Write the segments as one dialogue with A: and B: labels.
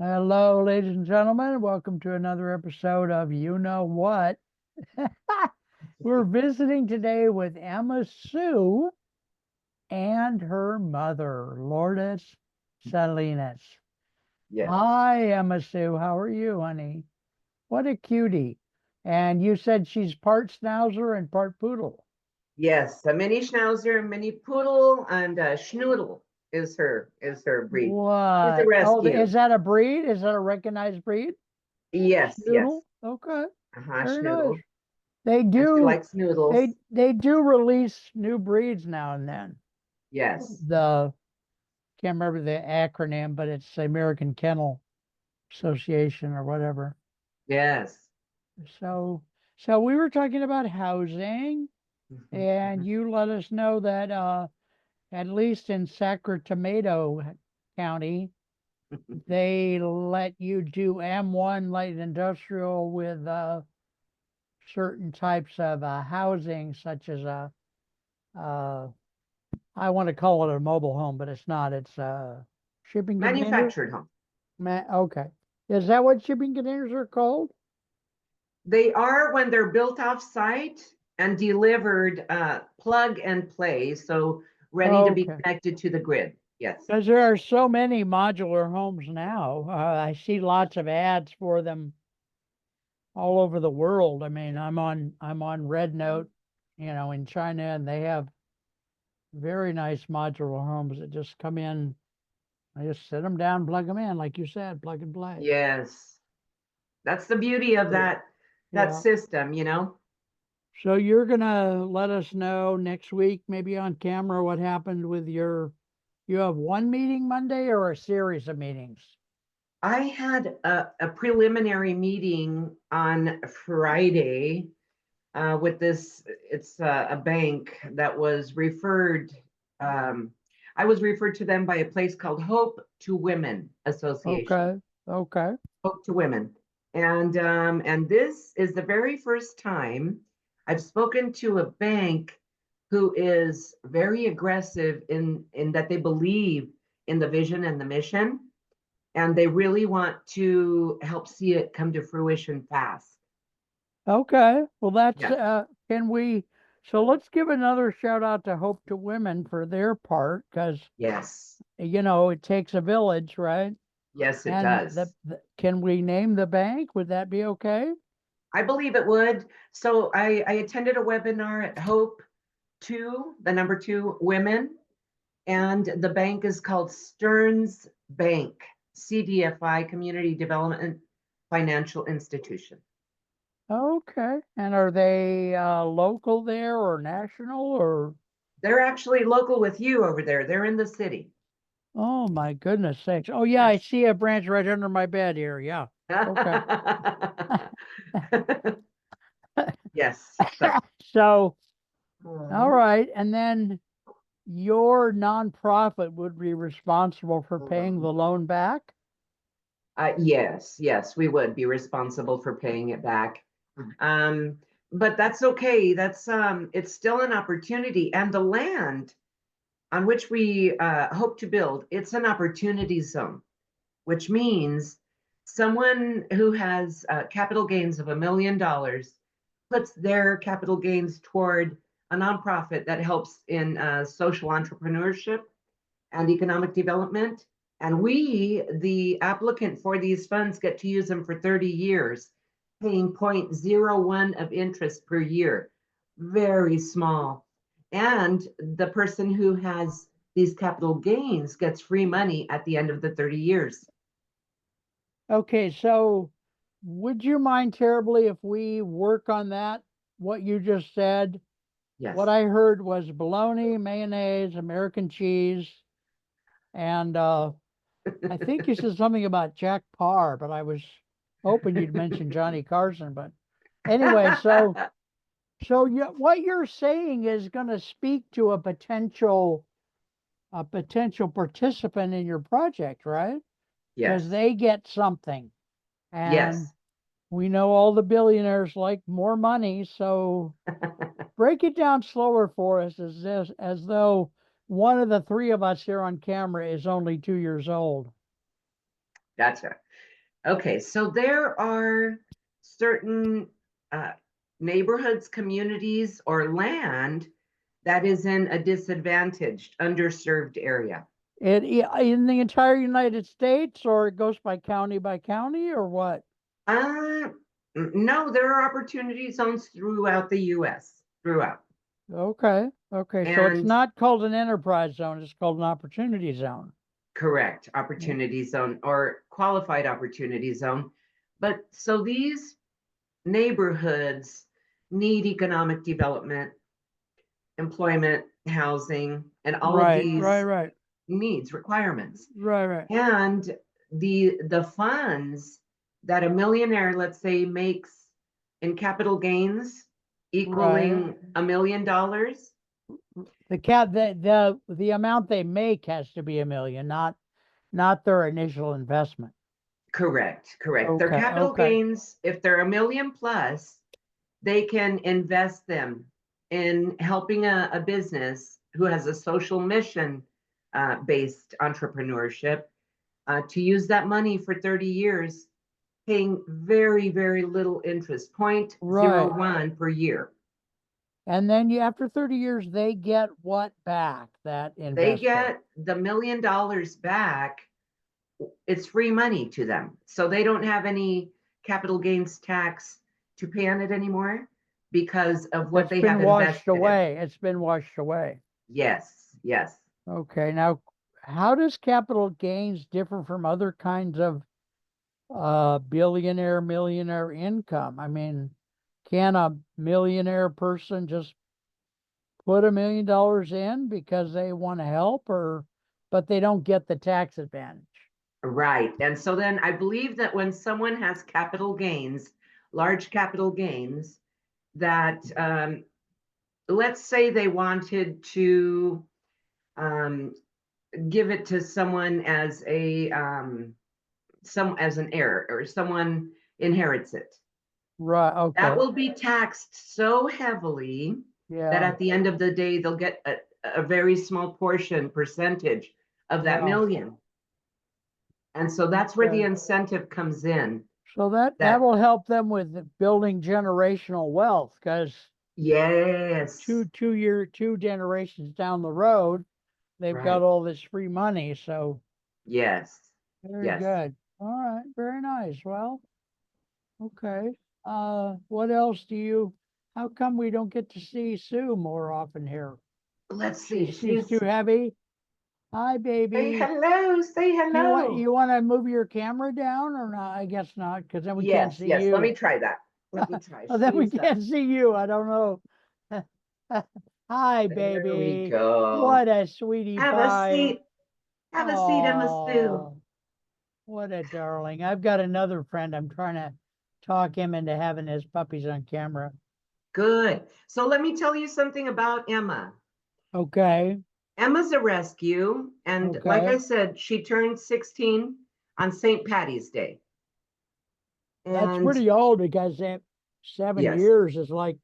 A: Hello, ladies and gentlemen. Welcome to another episode of You Know What. We're visiting today with Emma Sue and her mother, Lourdes Salinas.
B: Yes.
A: Hi, Emma Sue. How are you, honey? What a cutie. And you said she's part schnauzer and part poodle.
B: Yes. A mini schnauzer, a mini poodle, and a schnoodle is her breed. She's a
A: What? Oh,
B: rescue.
A: is that a breed? Is that a recognized breed?
B: Yes, yes.
A: Schnoodle? Okay.
B: Uh-huh,
A: Very nice.
B: schnoodle.
A: They
B: And she
A: do
B: likes noodles.
A: they do release new breeds now and then.
B: Yes.
A: The Can't remember the acronym, but it's the American Kennel Association or whatever.
B: Yes.
A: So so we were talking about housing,
B: Mhm,
A: and
B: mhm.
A: you let us know that at least in Sacramento County, they let you do M1 light industrial with certain types of housing, such as a uh, I want to call it a mobile home, but it's not. It's a shipping container.
B: Manufactured home.
A: Okay. Is that what shipping containers are called?
B: They are when they're built off site and delivered plug and play, so ready to be
A: Okay.
B: connected to the grid. Yes.
A: Because there are so many modular homes now. I see lots of ads for them all over the world. I mean, I'm on Red Note, in China, and they have very nice modular homes that just come in. I just sit them down, plug them in, like you said, plug and play.
B: Yes. That's the beauty of that
A: Yeah.
B: system.
A: So you're gonna let us know next week, maybe on camera, what happened with you have one meeting Monday or a series of meetings?
B: I had a preliminary meeting on Friday with this. It's a bank that was referred. Um, I was referred to them by a place called Hope to Women Association.
A: Okay, okay,
B: Hope to Women, and this is the very first time I've spoken to a bank who is very aggressive in that they believe in the vision and the mission, and they really want to help see it come to fruition fast.
A: okay. Well, that's
B: Yes,
A: can we so let's give another shout out to Hope to Women for their part, because
B: yes,
A: it takes a village, right?
B: yes, it
A: And
B: does.
A: can we name the bank? Would that be okay?
B: I believe it would. So I attended a webinar at Hope Two, the number two women, and the bank is called Stearns Bank, CDFI, Community Development Financial Institution.
A: Okay. And are they local there or national or?
B: They're actually local with you over there. They're in the city.
A: Oh my goodness sakes. Oh yeah, I
B: Yes.
A: see a branch right under my bed here. Yeah. Okay.
B: Yes. So,
A: So, all
B: mhm.
A: right. And then your nonprofit would be responsible for paying the loan back?
B: Yes, yes, we would be responsible for paying it back. Um, but that's okay. It's still an opportunity, and the land on which we hope to build, it's an opportunity zone, which means someone who has capital gains of $1 million puts their capital gains toward a nonprofit that helps in social entrepreneurship and economic development. And we, the applicant for these funds, get to use them for 30 years, paying 0.01 of interest per year. Very small. And the person who has these capital gains gets free money at the end of the 30 years.
A: Okay, so would you mind terribly if we work on that? What you just said? What
B: Yes.
A: I heard was bologna, mayonnaise, American cheese, and I think you said something about Jack Parr, but I was hoping you'd mention Johnny Carson. But anyway, what you're saying is going to speak to a potential participant in your project, right? Because
B: Yes.
A: they get something, and
B: Yes.
A: we know all the billionaires like more money. So break it down slower for us, as though one of the three of us here on camera is only 2 years old.
B: Gotcha. Okay, so there are certain neighborhoods, communities, or land that is in a disadvantaged, underserved area.
A: In the entire United States, or it goes by county, or what?
B: Uh, no, there are opportunity zones throughout the US, throughout.
A: Okay, okay. So it's
B: And
A: not called an enterprise zone, it's called an opportunity zone.
B: correct,
A: Yeah.
B: opportunity zone or qualified opportunity zone. But so these neighborhoods need economic development, employment, housing, and all of
A: Right, right,
B: these
A: right,
B: needs, requirements.
A: right, right,
B: And the funds that a millionaire, let's say, makes in capital gains
A: right.
B: equaling $1 million.
A: The amount they make has to be 1 million, not their initial investment.
B: Correct, correct. Their
A: Okay,
B: capital
A: okay.
B: gains, if they're a million plus, they can invest them in helping a business who has a social mission based entrepreneurship to use that money for 30 years, paying very, very little interest,
A: Right.
B: 0.01 per year.
A: And then after 30 years, they get what back? That
B: They
A: investor.
B: get the $1 million back. It's free money to them. So they don't have any capital gains tax to pay on it anymore because of what
A: It's
B: they
A: been
B: have
A: washed
B: invested in.
A: away. It's been washed away.
B: Yes, yes.
A: Okay. Now, how does capital gains differ from other kinds of billionaire, millionaire income? I mean, can a millionaire person just put $1 million in because they want to help, or but they don't get the tax advantage?
B: Right. And so then I believe that when someone has capital gains, large capital gains, that let's say they wanted to um, give it to someone as a as an heir or someone inherits it.
A: Right.
B: That
A: Okay.
B: will be taxed so heavily that
A: Yeah.
B: at the end of the day they'll get a very small portion percentage of that
A: Yeah.
B: million. And so that's where the
A: Okay.
B: incentive comes in.
A: So that
B: That
A: will help them with building generational wealth, because
B: yes,
A: two generations down the road, they've got
B: right.
A: all this free money. So
B: Yes.
A: very
B: Yes.
A: good. All right, very nice. Well, okay. What else how come we don't get to see Sue more often here?
B: Let's see.
A: She's too heavy. Hi,
B: Say
A: baby.
B: hello. Say hello.
A: You want to move your camera down or not? I guess not, because then we can't
B: Yes,
A: see
B: yes. Let me
A: you.
B: try that. Let me try.
A: Oh, then we
B: She's
A: can't see you. I don't know. Hi,
B: there we
A: baby.
B: go.
A: What a sweetie
B: Have a
A: pie.
B: seat. Have a seat, Emma Sue.
A: Oh, what a darling. I've got another friend. I'm trying to talk him into having his puppies on camera.
B: Good. So let me tell you something about Emma.
A: Okay.
B: Emma's a rescue. And like
A: Okay.
B: I said, she turned 16 on St. Patty's Day.
A: That's
B: And
A: pretty old, because that 7
B: yes,
A: years is like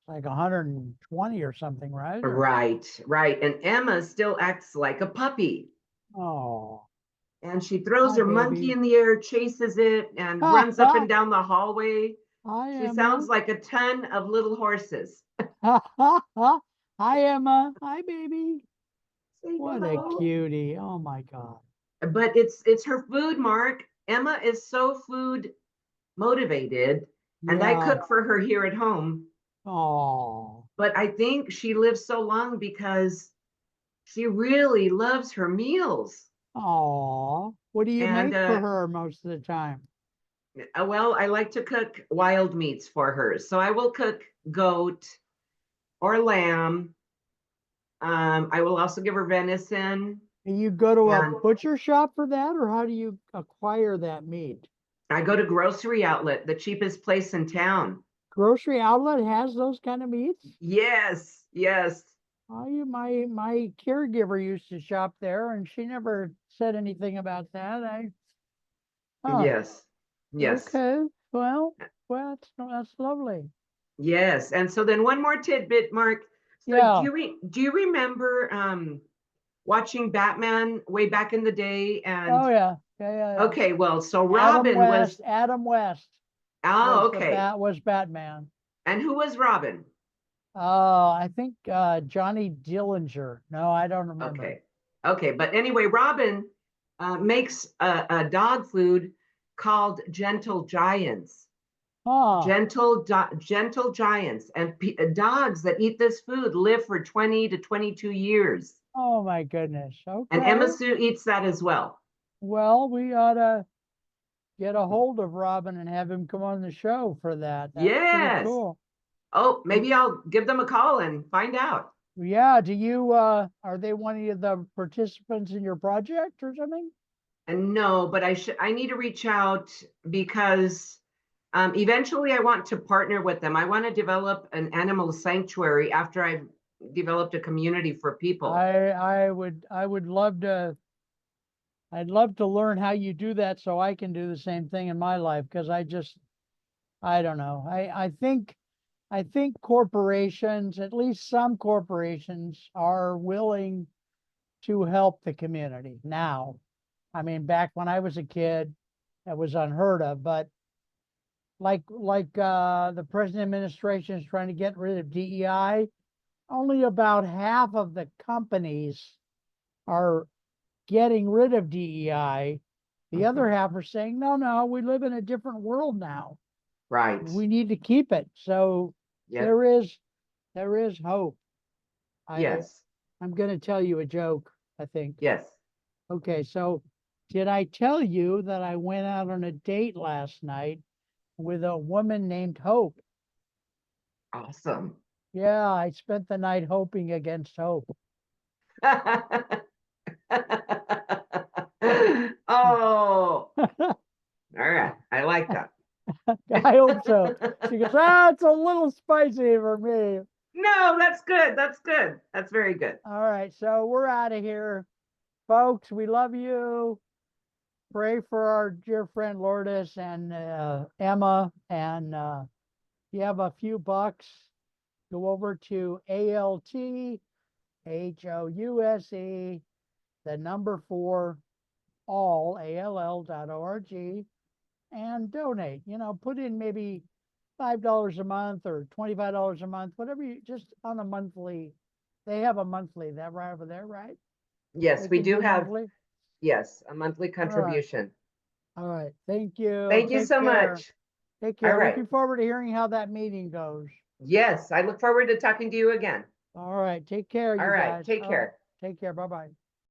A: 120 or something, right? Or
B: right, right. And Emma still acts like a puppy.
A: oh,
B: And she throws
A: hi,
B: her monkey
A: baby.
B: in the air, chases it, and
A: Ha
B: runs up and
A: ha.
B: down the hallway.
A: Hi,
B: She
A: Emma.
B: sounds like a ton of little horses.
A: Ha ha ha. Hi, Emma. Hi, baby.
B: Say
A: What a
B: hello.
A: cutie. Oh my God.
B: But it's her food, Mark. Emma is so food motivated, and I
A: Yeah.
B: cook for her here at home.
A: Oh.
B: But I think she lives so long because she really loves her meals.
A: Oh. What do you
B: And
A: make for her most of the time?
B: well, I like to cook wild meats for her. So I will cook goat or lamb. I will also give her venison.
A: And you go to a
B: And
A: butcher shop for that, or how do you acquire that meat?
B: I go to grocery outlet, the cheapest place in town.
A: Grocery outlet has those kind of meats?
B: Yes, yes,
A: My caregiver used to shop there, and she never said anything about that. Oh,
B: yes, yes,
A: okay. Well, that's lovely.
B: yes. And so then one more tidbit, Mark. So
A: Yeah.
B: do you remember watching Batman way back in the day? And
A: Oh yeah, yeah.
B: okay, well, so Robin was,
A: Adam West
B: oh,
A: was
B: okay.
A: was Batman.
B: And who was Robin?
A: I think Johnny Dillinger. No, I don't remember.
B: Okay. Okay. But anyway, Robin makes a dog food called Gentle Giants.
A: Huh.
B: Gentle Giants. And dogs that eat this food live for 20 to 22 years.
A: Oh my goodness.
B: And Emma
A: Okay.
B: Sue eats that as well.
A: Well, we ought to get a hold of Robin and have him come on the show for that. That's pretty
B: Yes.
A: cool.
B: Oh, maybe I'll give them a call and find out.
A: Yeah, do you are they one of the participants in your project or something?
B: And no, but I need to reach out because eventually I want to partner with them. I want to develop an animal sanctuary after I've developed a community for people.
A: I would love to I'd love to learn how you do that so I can do the same thing in my life because I don't know. I think corporations, at least some corporations, are willing to help the community now. I mean, back when I was a kid, that was unheard of, but the present administration is trying to get rid of DEI, only about half of the companies are getting rid of DEI. The other half are saying, no, no, we live in a different world now.
B: Right.
A: We need to keep it. So
B: Yep.
A: there is hope.
B: Yes.
A: I'm going to tell you a joke, I think.
B: Yes.
A: Okay, so did I tell you that I went out on a date last night with a woman named Hope?
B: Awesome.
A: Yeah, I spent the night hoping against hope.
B: Oh, all right. I like that.
A: I hope so. She goes, it's a little spicy for me.
B: No, that's good. That's good. That's very good.
A: All right, so we're out of here. Folks, we love you. Pray for our dear friend Lourdes and Emma. And if you have a few bucks, go over to ALTHOUSE, the number 4, all.org, and donate. You know, put in maybe $5 a month or $25 a month, whatever you just on a monthly. They have a monthly that right over there, right?
B: Yes,
A: They
B: we
A: can
B: do have,
A: monthly.
B: yes, a monthly
A: All right.
B: contribution.
A: All right. Thank you.
B: Thank you
A: Take
B: so
A: care.
B: much.
A: Take
B: All
A: care.
B: right.
A: Looking forward to hearing how that meeting goes.
B: Yes, I look forward to talking to you again.
A: All right. Take care,
B: All
A: you
B: right.
A: guys.
B: Take
A: All right.
B: care.
A: Take care. Bye-bye.